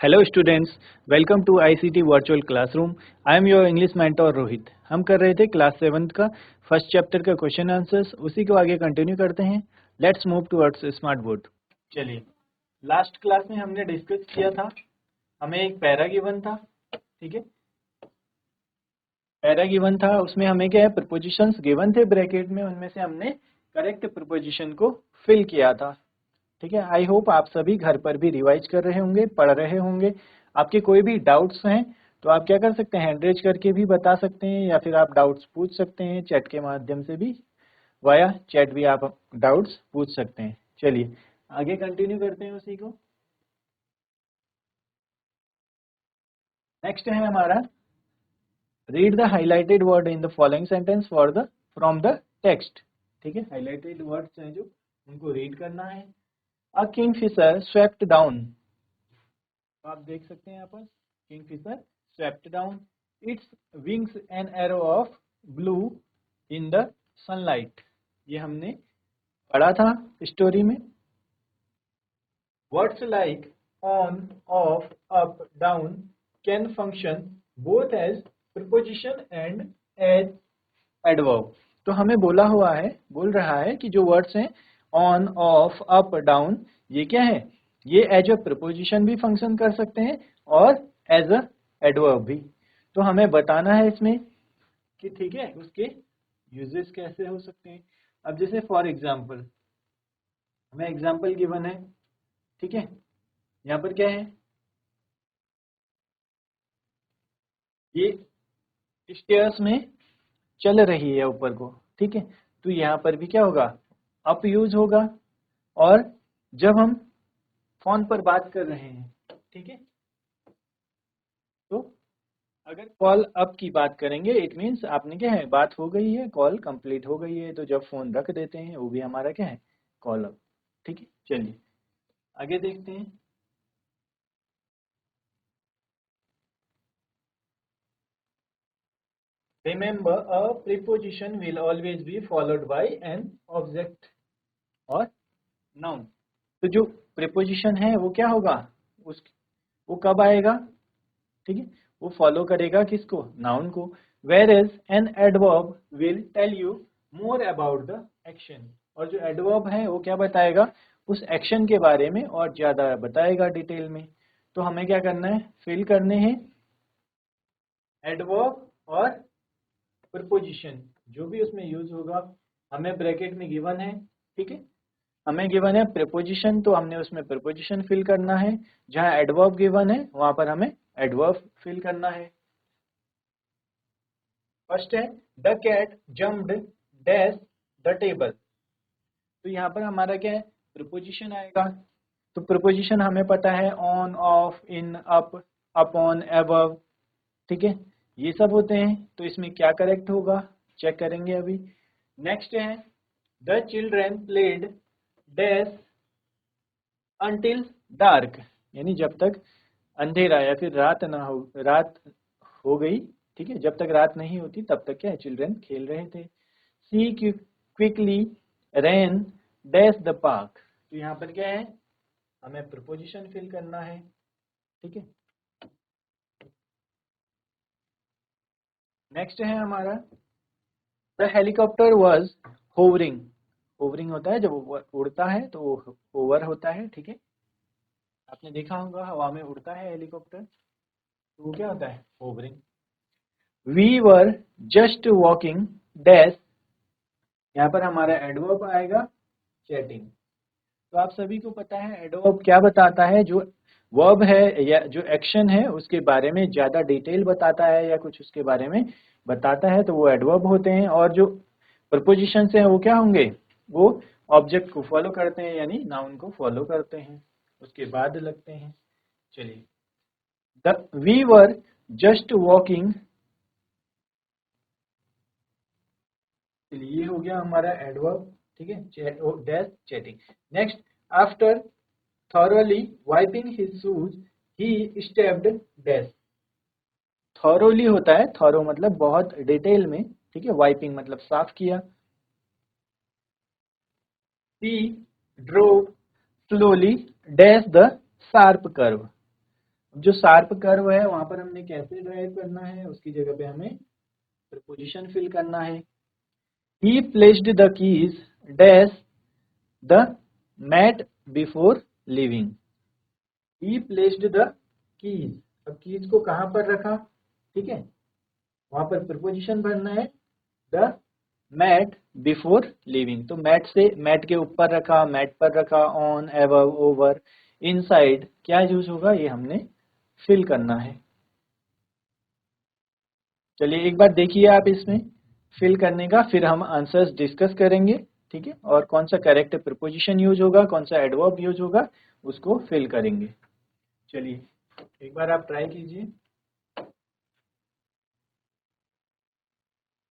Hello students, welcome to ICT virtual classroom. I am your English mentor Rohit. हम कर रहे थे क्लास 7 का फर्स्ट चैप्टर का क्वेश्चन आंसर्स, उसी को आगे कंटिन्यू करते हैं। Let's move towards smart board. चलिए, लास्ट क्लास में हमने डिस्कस किया था, हमें एक पैरा गिवन था, ठीक है। पैरा गिवन था, उसमें हमें क्या है, प्रीपोजिशंस गिवन थे ब्रैकेट में, उनमें से हमने करेक्ट प्रीपोजिशन को फिल किया था, ठीक है। आई होप आप सभी घर पर भी रिवाइज कर रहे होंगे, पढ़ रहे होंगे। आपके कोई भी डाउट्स हैं तो आप क्या कर सकते हैं, हैंड रेज करके भी बता सकते हैं, या फिर आप डाउट्स पूछ सकते हैं चैट के माध्यम से भी, वाया चैट भी आप डाउट्स पूछ सकते हैं। चलिए आगे कंटिन्यू करते हैं उसी को। नेक्स्ट है हमारा, read the highlighted word in the following sentence for the from the text, ठीक है। हाईलाइटेड वर्ड्स हैं जो, उनको रीड करना है। अ किंगफिशर स्वेप्ट डाउन, आप देख सकते हैं यहाँ पर, kingfisher swept down its wings an arrow of blue in the sunlight. ये हमने पढ़ा था स्टोरी में। Words like on, off, up, down can function both as preposition and as adverb. तो हमें बोल रहा है कि जो वर्ड्स हैं ऑन, ऑफ, अप, डाउन, ये क्या है, ये एज अ प्रीपोजिशन भी फंक्शन कर सकते हैं और एज अ एडवर्ब भी। तो हमें बताना है इसमें कि ठीक है, उसके यूजेस कैसे हो सकते हैं। अब जैसे फॉर एग्जांपल, हमें एग्जांपल गिवन है, ठीक है। यहाँ पर क्या है, ये स्टेयर्स में चल रही है ऊपर को, ठीक है। तो यहाँ पर भी क्या होगा, अप यूज होगा। और जब हम फोन पर बात कर रहे हैं, ठीक है, तो अगर कॉल अप की बात करेंगे, इट मीन्स आपने क्या है, बात हो गई है, कॉल कंप्लीट हो गई है। तो जब फोन रख देते हैं, वो भी हमारा क्या है, कॉल अप, ठीक है। चलिए आगे देखते हैं। Remember a preposition will always be followed by an object और नाउन। तो जो प्रीपोजिशन है वो क्या होगा, उस वो कब आएगा, ठीक है, वो फॉलो करेगा किसको, नाउन को। Where is an adverb will tell you more about the action. और जो एडवर्ब है वो क्या बताएगा, उस एक्शन के बारे में और ज्यादा बताएगा डिटेल में। तो हमें क्या करना है, फिल करने हैं एडवर्ब और प्रीपोजिशन, जो भी उसमें यूज होगा। हमें ब्रैकेट में गिवन है, ठीक है, हमें गिवन है प्रीपोजिशन, तो हमने उसमें प्रीपोजिशन फिल करना है। जहां एडवर्ब गिवन है वहां पर हमें एडवर्ब फिल करना है। फर्स्ट है the cat jumped dash the table. तो यहाँ पर हमारा क्या है, प्रीपोजिशन आएगा। तो प्रीपोजिशन हमें पता है on, of, in, up, upon, above, ठीक है, ये सब होते हैं। तो इसमें क्या करेक्ट होगा, चेक करेंगे अभी। नेक्स्ट है the children played dash until dark, यानी जब तक अंधेरा या फिर रात हो गई, ठीक है, जब तक रात नहीं होती तब तक क्या है, चिल्ड्रन खेल रहे थे। She quickly ran dash the park. तो यहाँ पर क्या है, हमें प्रीपोजिशन फिल करना है, ठीक है। नेक्स्ट है हमारा the helicopter was hovering. Hovering होता है जब वो उड़ता है, तो वो होवर होता है, ठीक है। आपने देखा होगा हवा में उड़ता है हेलीकॉप्टर, तो वो क्या होता है, hovering. We were just walking dash, यहाँ पर हमारा एडवर्ब आएगा चैटिंग। तो आप सभी को पता है एडवर्ब क्या बताता है, जो वर्ब है या जो एक्शन है उसके बारे में ज्यादा डिटेल बताता है या कुछ उसके बारे में बताता है, तो वो एडवर्ब होते हैं। और जो प्रपोजिशन हैं वो क्या होंगे, वो ऑब्जेक्ट को फॉलो करते हैं, यानी नाउन को फॉलो करते हैं, उसके बाद लगते हैं। चलिए, the we were just walking, चलिए ये हो गया हमारा एडवर्ब, ठीक है, dash chatting. Next, after thoroughly wiping his shoes he stepped dash. thoroughly होता है, थॉरो मतलब बहुत डिटेल में, ठीक है, वाइपिंग मतलब साफ किया। he drove slowly dash the sharp curve. जो शार्प कर्व है वहां पर हमने कैसे ड्राइव करना है, उसकी जगह पे हमें प्रीपोजिशन फिल करना है। He placed the keys dash the mat before leaving. He placed the keys, अब कीज को कहां पर रखा, ठीक है, वहां पर प्रीपोजिशन भरना है द मैट बिफोर लिविंग। तो मैट से, मैट के ऊपर रखा, मैट पर रखा, ऑन, एबव, ओवर, इनसाइड, क्या यूज होगा ये हमने फिल करना है। चलिए एक बार देखिए आप इसमें फिल करने का, फिर हम आंसर्स डिस्कस करेंगे, ठीक है, और कौन सा करेक्ट प्रीपोजिशन यूज होगा, कौन सा एडवर्ब यूज होगा, उसको फिल करेंगे। चलिए एक बार आप ट्राई कीजिए।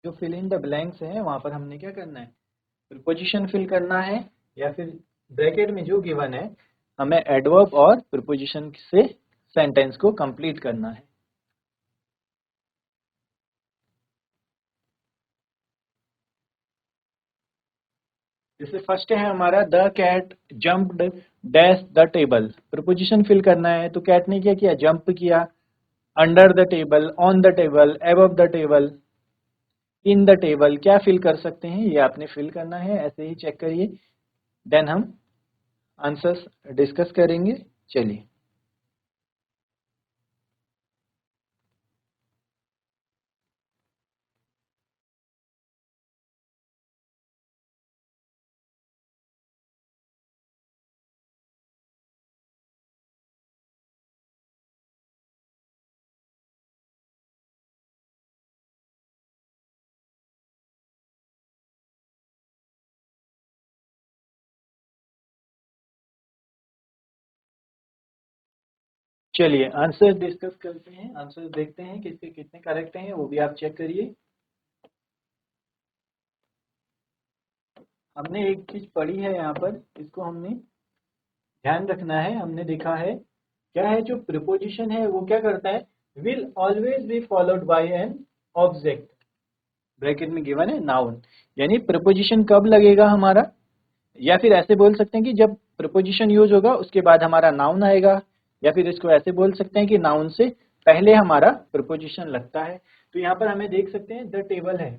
जो फिल इन द ब्लैंक्स है वहां पर हमने क्या करना है, प्रीपोजिशन फिल करना है, या फिर ब्रैकेट में जो गिवन है हमें एडवर्ब और प्रीपोजिशन से सेंटेंस को कंप्लीट करना है। जैसे फर्स्ट है हमारा the cat jumped dash the table, preposition fill करना है, तो कैट ने क्या किया, जंप किया, under the table, on the table, above the table, in the table, क्या फिल कर सकते हैं ये आपने फिल करना है, ऐसे ही चेक करिए, देन हम आंसर्स डिस्कस करेंगे। चलिए चलिए आंसर डिस्कस करते हैं, आंसर देखते हैं किसके कितने करेक्ट हैं, वो भी आप चेक करिए। हमने एक चीज पढ़ी है यहाँ पर, इसको हमने ध्यान रखना है। हमने देखा है क्या है, जो प्रीपोजिशन है वो क्या करता है, will always be followed by an object, bracket में गिवन है नाउन, यानी प्रीपोजिशन कब लगेगा हमारा, या फिर ऐसे बोल सकते हैं कि जब प्रीपोजिशन यूज होगा उसके बाद हमारा नाउन आएगा, या फिर इसको ऐसे बोल सकते हैं कि नाउन से पहले हमारा प्रीपोजिशन लगता है। तो यहाँ पर हमें देख सकते हैं द टेबल है,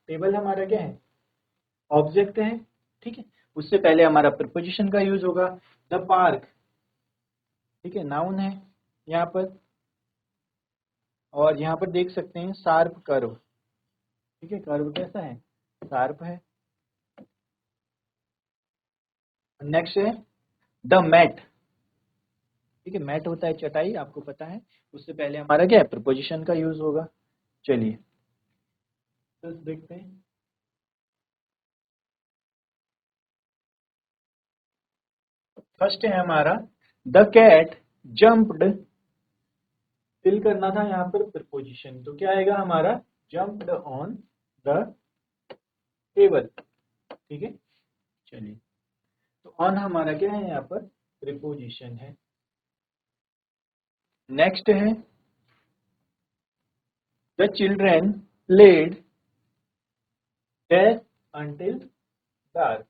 टेबल हमारा क्या है, ऑब्जेक्ट है, ठीक है, उससे पहले हमारा प्रीपोजिशन का यूज होगा। द पार्क, ठीक है, नाउन है यहाँ पर, और यहाँ पर देख सकते हैं शार्प कर्व, ठीक है, कर्व कैसा है, शार्प है। नेक्स्ट है द मैट, ठीक है, मैट होता है चटाई, आपको पता है, उससे पहले हमारा क्या है, प्रीपोजिशन का यूज होगा। चलिए तो देखते हैं। फर्स्ट है हमारा द कैट जंप्ड, फिल करना था यहाँ पर प्रीपोजिशन, तो क्या आएगा हमारा, जंप्ड ऑन द टेबल, ठीक है। चलिए तो ऑन हमारा क्या है यहाँ पर, प्रीपोजिशन है। नेक्स्ट है the children played dash until dark,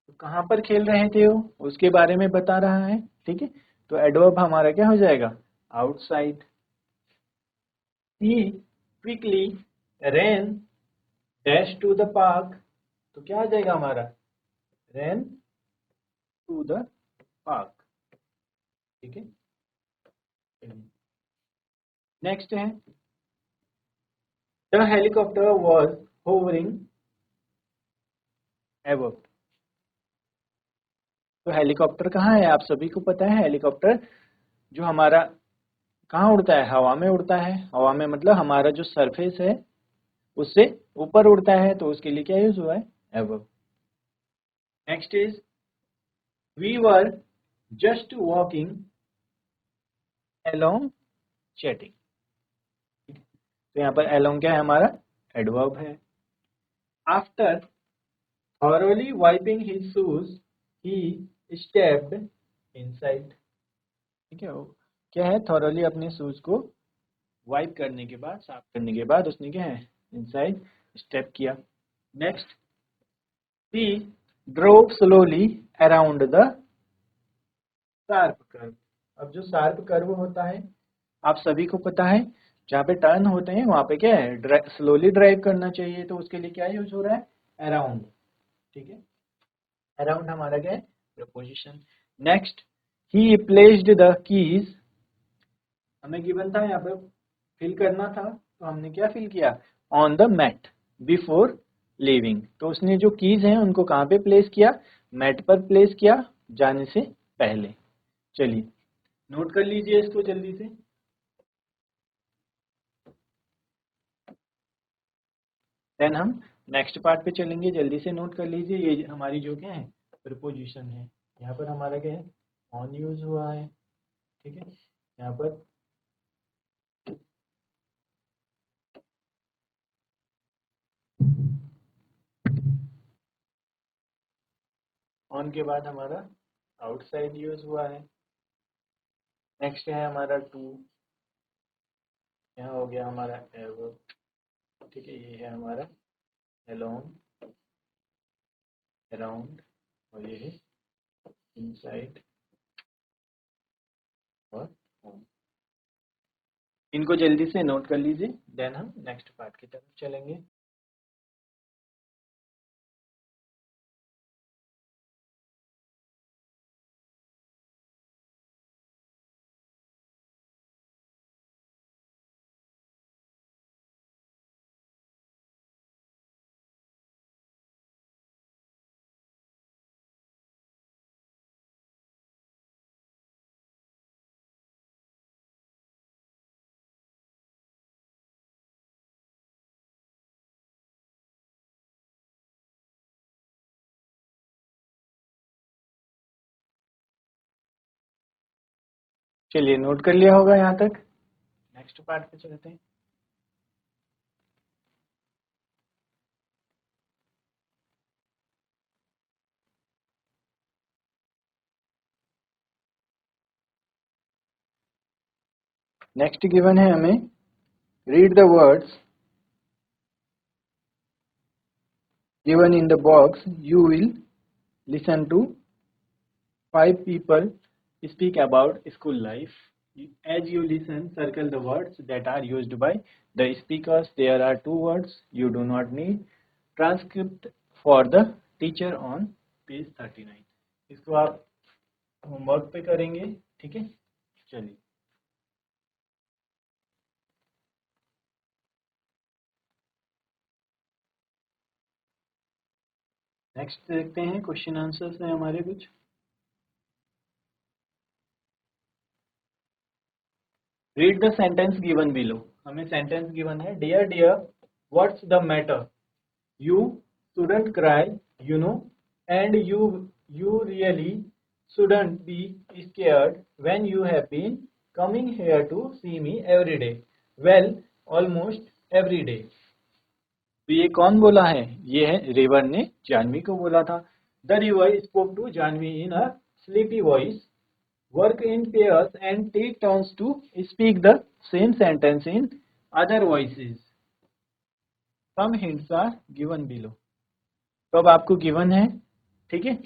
तो कहाँ पर खेल रहे थे वो, उसके बारे में बता रहा है, ठीक है, तो एडवर्ब हमारा क्या हो जाएगा, outside. He quickly ran dash to the park, तो क्या आ जाएगा हमारा, ran टू द पार्क, ठीक है। नेक्स्ट है the helicopter was hovering above, तो हेलीकॉप्टर कहाँ है, आप सभी को पता है, हेलीकॉप्टर जो हमारा कहाँ उड़ता है, हवा में उड़ता है, हवा में मतलब हमारा जो सरफेस है उससे ऊपर उड़ता है, तो उसके लिए क्या यूज हुआ है, above. Next is we were just walking along chatting, तो यहाँ पर अलोंग क्या है हमारा, एडवर्ब है। After thoroughly wiping his shoes he stepped inside, ठीक है, क्या है, thoroughly अपने शूज को वाइप करने के बाद, साफ करने के बाद उसने क्या है, इनसाइड स्टेप किया। Next he drove slowly around the sharp curve, अब जो शार्प कर्व होता है आप सभी को पता है, जहाँ पे टर्न होते हैं वहां पे क्या है, स्लोली ड्राइव करना चाहिए, तो उसके लिए क्या यूज हो रहा है, अराउंड। ठीक है, अराउंड हमारा क्या है, preposition. Next, he placed the keys, हमें गिवन था यहाँ पे फिल करना था, तो हमने क्या फिल किया, on the mat before leaving. तो उसने जो कीज हैं उनको कहाँ पे प्लेस किया, मैट पर प्लेस किया जाने से पहले। चलिए नोट कर लीजिए इसको जल्दी से। देन हम नेक्स्ट पार्ट पे चलेंगे, जल्दी से नोट कर लीजिए। ये हमारी जो क्या है, प्रीपोजिशन है। यहाँ पर हमारा क्या है, ऑन यूज हुआ है। ठीक है, यहाँ पर ऑन के बाद हमारा आउटसाइड यूज हुआ है। नेक्स्ट है हमारा टू, यहाँ हो गया हमारा एवर। ठीक है, ये है हमारा अलोंग, अराउंड, और ये है इनसाइड और होम। इनको जल्दी से नोट कर लीजिए, देन हम नेक्स्ट पार्ट की तरफ चलेंगे। चलिए नोट कर लिया होगा यहाँ तक, नेक्स्ट पार्ट पे चलते हैं। नेक्स्ट गिवन है हमें, read the words given in the box. You will listen to 5 people speak about school life. As you listen, circle the words that are used by the speakers. There are 2 words you do not need. Transcript for the teacher on page 39. इसको आप homework पे करेंगे। ठीक है, चलिए next देखते हैं, question answers हैं हमारे कुछ। Read the sentence given below, हमें सेंटेंस गिवन है, dear dear what's the matter, you shouldn't cry, you know, and you really shouldn't be scared when you have been coming here to see me every day, well, almost every day। तो ये कौन बोला है, ये है river ने जानवी को बोला था। The river spoke to Janvi in a sleepy voice, work in pairs and take turns to speak the same sentence in other voices. Some hints are given below. तो अब आपको गिवन है, ठीक है,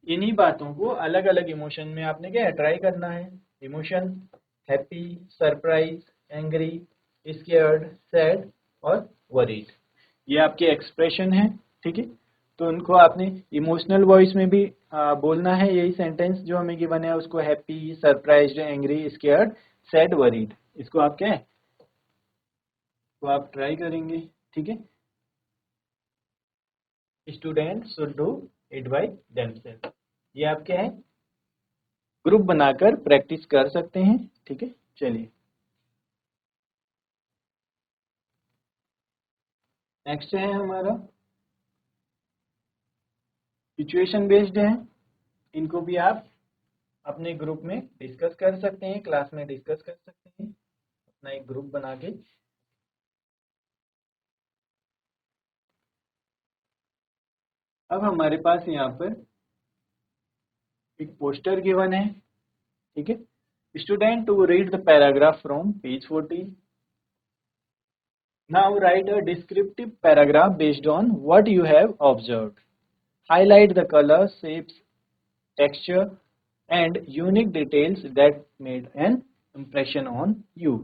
इन्हीं बातों को अलग अलग इमोशन में आपने क्या ट्राई करना है। Emotion happy, surprise, angry, scared, sad और वरीड, ये आपके एक्सप्रेशन है। ठीक है, तो उनको आपने इमोशनल वॉइस में भी बोलना है। यही सेंटेंस जो हमें गिवन है उसको happy, surprised, angry, scared, sad, worried, इसको आप क्या है, तो आप ट्राई करेंगे। ठीक है, student should do it by themselves, ये आप क्या है, ग्रुप बनाकर प्रैक्टिस कर सकते हैं। ठीक है, चलिए नेक्स्ट है हमारा सिचुएशन बेस्ड है। इनको भी आप अपने ग्रुप में डिस्कस कर सकते हैं, क्लास में डिस्कस कर सकते हैं अपना एक ग्रुप बना के। अब हमारे पास यहाँ पर एक पोस्टर गिवन है। ठीक है, student to read the paragraph from page 14। Now write a descriptive paragraph based on what you have observed. Highlight the color, shapes, texture and unique details that made an impression on you।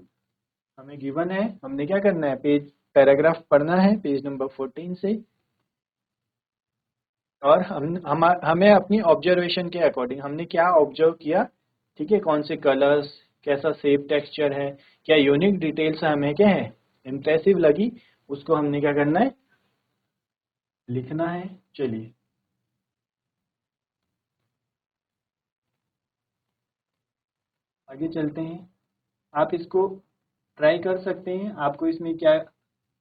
हमें given है, हमने क्या करना है, paragraph पढ़ना है page number 14 से, और हमें अपनी ऑब्जर्वेशन के अकॉर्डिंग हमने क्या ऑब्जर्व किया, ठीक है, कौन से कलर्स, कैसा शेप टेक्सचर है, क्या यूनिक डिटेल्स हमें क्या है इम्प्रेसिव लगी, उसको हमने क्या करना है, लिखना है। चलिए आगे चलते हैं। आप इसको ट्राई कर सकते हैं, आपको इसमें क्या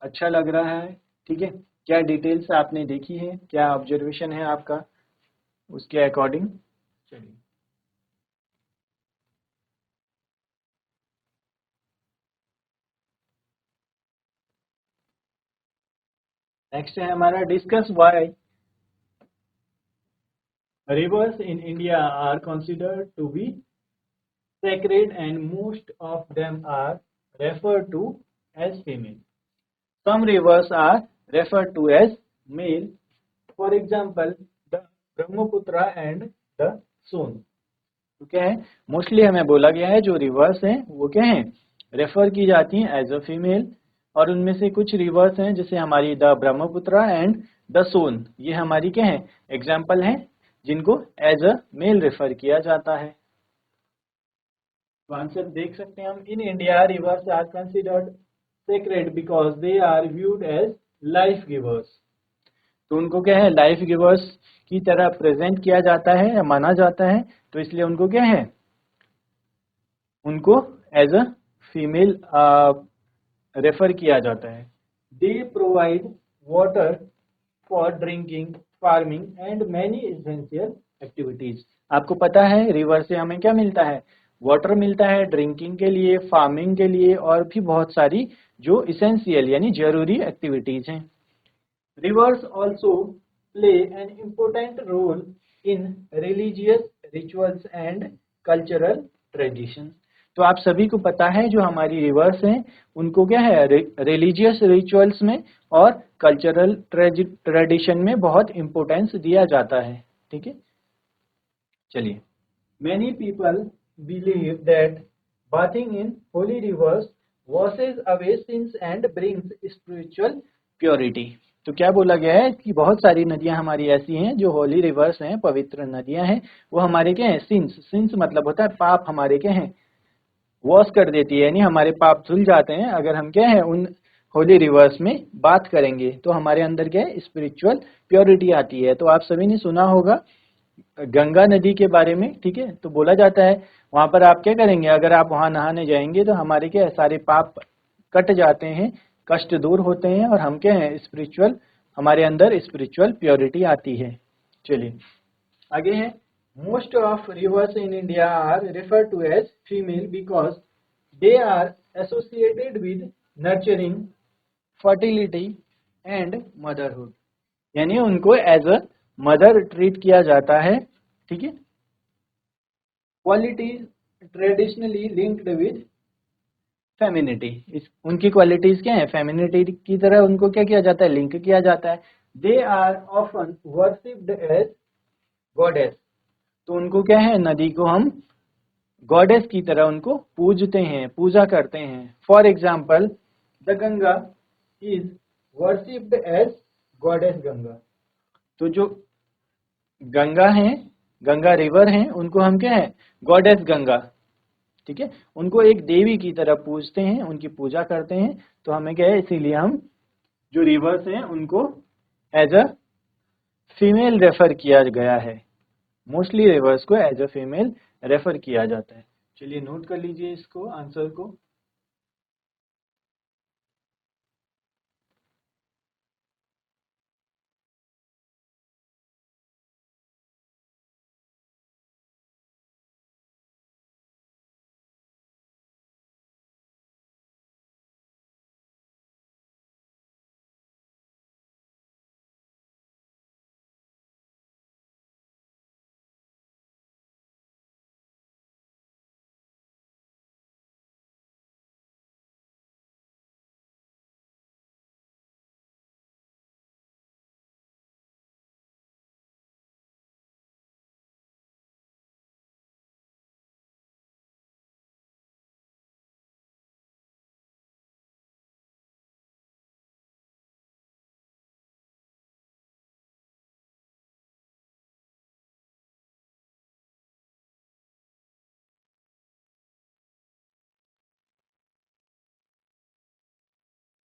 अच्छा लग रहा है, ठीक है, क्या डिटेल्स आपने देखी है, क्या ऑब्जर्वेशन है आपका, उसके अकॉर्डिंग। चलिए नेक्स्ट है हमारा discuss why rivers in India are considered to be sacred and most of them are referred to as female. Some rivers are referred to as male. For example, the Brahmaputra and the Son. तो क्या है, mostly हमें बोला गया है जो rivers हैं वो क्या हैं, रेफर की जाती हैं एज अ फीमेल, और उनमें से कुछ रिवर्स हैं जैसे हमारी द ब्रह्मपुत्रा एंड द सोन, ये हमारी क्या है एग्जाम्पल हैं जिनको एज अ मेल रेफर किया जाता है। तो आंसर देख सकते हैं हम, in India rivers are considered sacred because they are viewed as life givers. तो उनको क्या है लाइफ गिवर्स की तरह प्रेजेंट किया जाता है या माना जाता है, तो इसलिए उनको क्या है, उनको एज अ फीमेल रेफर किया जाता है। They provide water for drinking, farming and many essential activities. आपको पता है रिवर से हमें क्या मिलता है, वाटर मिलता है ड्रिंकिंग के लिए, फार्मिंग के लिए, और भी बहुत सारी जो इसेंशियल यानी जरूरी एक्टिविटीज हैं। Rivers also play an important role in religious rituals and cultural traditions। तो आप सभी को पता है जो हमारी रिवर्स हैं उनको क्या है रिलीजियस रिचुअल्स में और कल्चरल ट्रेडिशन में बहुत इंपॉर्टेंस दिया जाता है, ठीक है। चलिए, many people believe that bathing in holy rivers washes away sins and brings spiritual purity। तो क्या बोला गया है कि बहुत सारी नदियां हमारी ऐसी हैं जो होली रिवर्स हैं, पवित्र नदियां हैं, वो हमारे क्या हैं सिंस, सिंस मतलब होता है पाप, हमारे क्या हैं वॉश कर देती है, यानी हमारे पाप धुल जाते हैं अगर हम क्या है उन होली रिवर्स में बात करेंगे, तो हमारे अंदर क्या है स्पिरिचुअल प्योरिटी आती है। तो आप सभी ने सुना होगा गंगा नदी के बारे में, ठीक है, तो बोला जाता है वहां पर आप क्या करेंगे, अगर आप वहां नहाने जाएंगे तो हमारे क्या है सारे पाप कट जाते हैं, कष्ट दूर होते हैं, और हम क्या है स्पिरिचुअल, हमारे अंदर स्पिरिचुअल प्योरिटी आती है। चलिए आगे है, most of rivers in India are refer to as female because they are associated with nurturing, fertility and motherhood. यानी उनको एज अ मदर ट्रीट किया जाता है, ठीक है। Qualities traditionally linked with femininity, इस उनकी क्वालिटीज क्या है, फेमिनिटी की तरह उनको क्या किया जाता है, लिंक किया जाता है। They are often worshipped as goddess. तो उनको क्या है, नदी को हम गॉडेस की तरह उनको पूजते हैं, पूजा करते हैं। For example the Ganga is worshipped as goddess Ganga. तो जो गंगा है, गंगा रिवर है, उनको हम क्या है गॉडेस गंगा, ठीक है, उनको एक देवी की तरह पूजते हैं, उनकी पूजा करते हैं। तो हमें क्या है इसीलिए हम जो रिवर्स हैं उनको एज अ फीमेल रेफर किया गया है, मोस्टली रिवर्स को एज अ फीमेल रेफर किया जाता है। चलिए नोट कर लीजिए इसको आंसर को।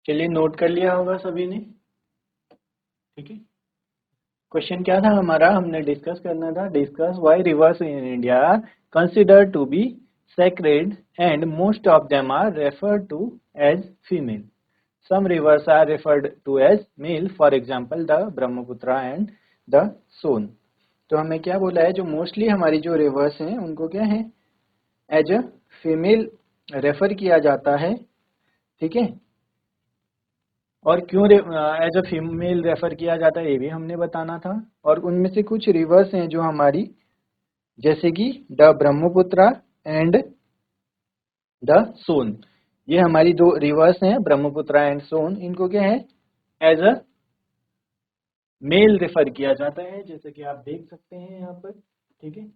चलिए नोट कर लिया होगा सभी ने, ठीक है। क्वेश्चन क्या था हमारा, हमने डिस्कस करना था, discuss why rivers in India considered to be sacred and most of them are referred to as female. Some rivers are referred to as male, for example the Brahmaputra and the Son. तो हमें क्या बोला है, जो mostly हमारी जो rivers हैं उनको क्या है, एज अ फीमेल रेफर किया जाता है, ठीक है। और क्यों एज अ फीमेल रेफर किया जाता है ये भी हमने बताना था। और उनमें से कुछ रिवर्स हैं जो हमारी, जैसे कि द ब्रह्मपुत्रा एंड द सोन, ये हमारी दो रिवर्स हैं, ब्रह्मपुत्रा एंड सोन, इनको क्या है, एज अ मेल रेफर किया जाता है, जैसे कि आप देख सकते हैं यहाँ पर, ठीक है।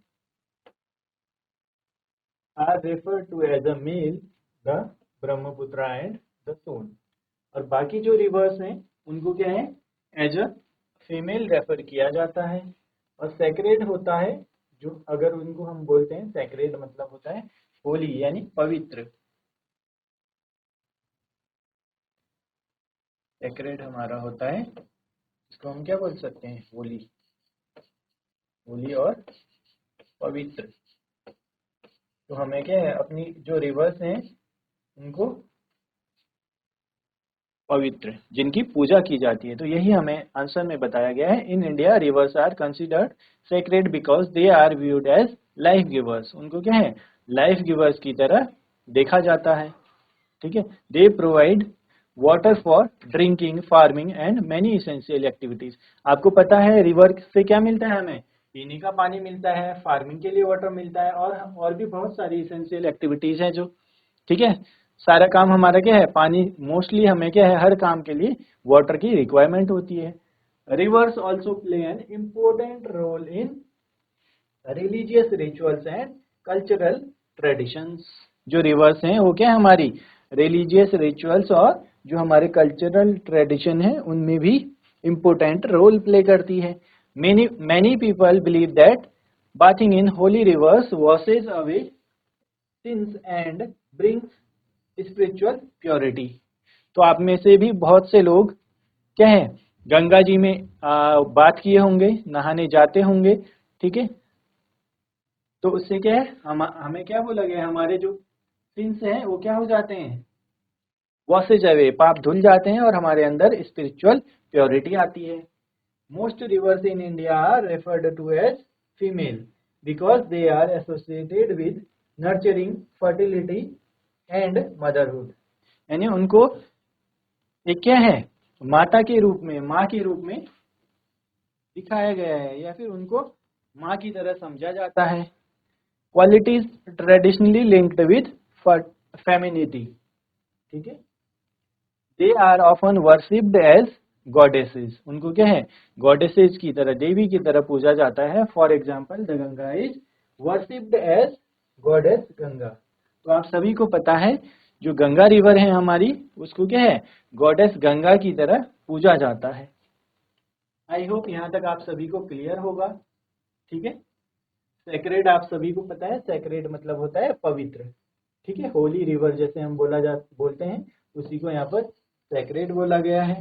Are refer to as a male the Brahmaputra and the Son. और बाकी जो रिवर्स हैं उनको क्या है, एज अ फीमेल रेफर किया जाता है। और सैक्रेड होता है, जो अगर उनको हम बोलते हैं, सैक्रेड मतलब होता है होली यानी पवित्र। सैक्रेड हमारा होता है, इसको हम क्या बोल सकते हैं, होली, होली और पवित्र। तो हमें क्या है, अपनी जो रिवर्स हैं उनको पवित्र, जिनकी पूजा की जाती है। तो यही हमें आंसर में बताया गया है, in India rivers are considered sacred because they are viewed as life givers. उनको क्या है, लाइफ गिवर्स की तरह देखा जाता है, ठीक है। They provide water for drinking, farming and many essential activities. आपको पता है रिवर से क्या मिलता है, हमें पीने का पानी मिलता है, फार्मिंग के लिए वाटर मिलता है, और भी बहुत सारी इसेंशियल एक्टिविटीज हैं जो, ठीक है। सारा काम हमारा क्या है, पानी, मोस्टली हमें क्या है, हर काम के लिए वाटर की रिक्वायरमेंट होती है। Rivers also play an important role in religious rituals and cultural traditions. जो रिवर्स हैं वो क्या है, हमारी रिलीजियस रिचुअल्स और जो हमारे कल्चरल ट्रेडिशन है उनमें भी इम्पोर्टेंट रोल प्ले करती है। Many people believe that bathing in Holi reverse washes away since and brings spiritual purity. तो आप में से भी बहुत से लोग क्या है, गंगा जी में बात किए होंगे, नहाने जाते होंगे, ठीक है। तो उससे क्या है, हमें क्या बोला गया, हमारे जो सिंस हैं वो क्या हो जाते हैं, वॉशेज अवे, पाप धुल जाते हैं और हमारे अंदर स्पिरिचुअल प्योरिटी आती है। Most rivers in India are referred to as female because they are associated with nurturing, fertility and motherhood. यानी उनको एक क्या है, माता के रूप में, माँ के रूप में दिखाया गया है, या फिर उनको माँ की तरह समझा जाता है। Qualities traditionally linked with femininity, ठीक है। They are often worshipped as goddesses. उनको क्या है, गॉडेसेस की तरह, देवी की तरह पूजा जाता है। For example the Ganga is worshipped as goddess Ganga. तो आप सभी को पता है जो गंगा रिवर है हमारी, उसको क्या है, गॉडेस गंगा की तरह पूजा जाता है। आई होप यहाँ तक आप सभी को क्लियर होगा, ठीक है। सेक्रेड आप सभी को पता है, सेक्रेड मतलब होता है पवित्र, ठीक है। होली रिवर जैसे हम बोलते हैं, उसी को यहाँ पर सेक्रेड बोला गया है।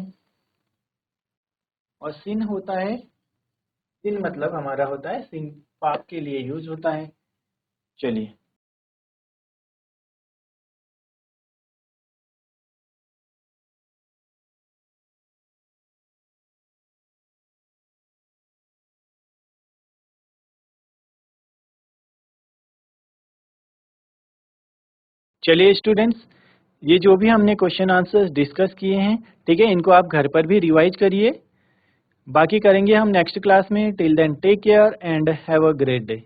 और सिन होता है, सिन मतलब हमारा होता है सिन, पाप के लिए यूज होता है। चलिए चलिए स्टूडेंट्स, ये जो भी हमने क्वेश्चन आंसर्स डिस्कस किए हैं, ठीक है, इनको आप घर पर भी रिवाइज करिए। बाकी करेंगे हम नेक्स्ट क्लास में। Till then take care and have a great day.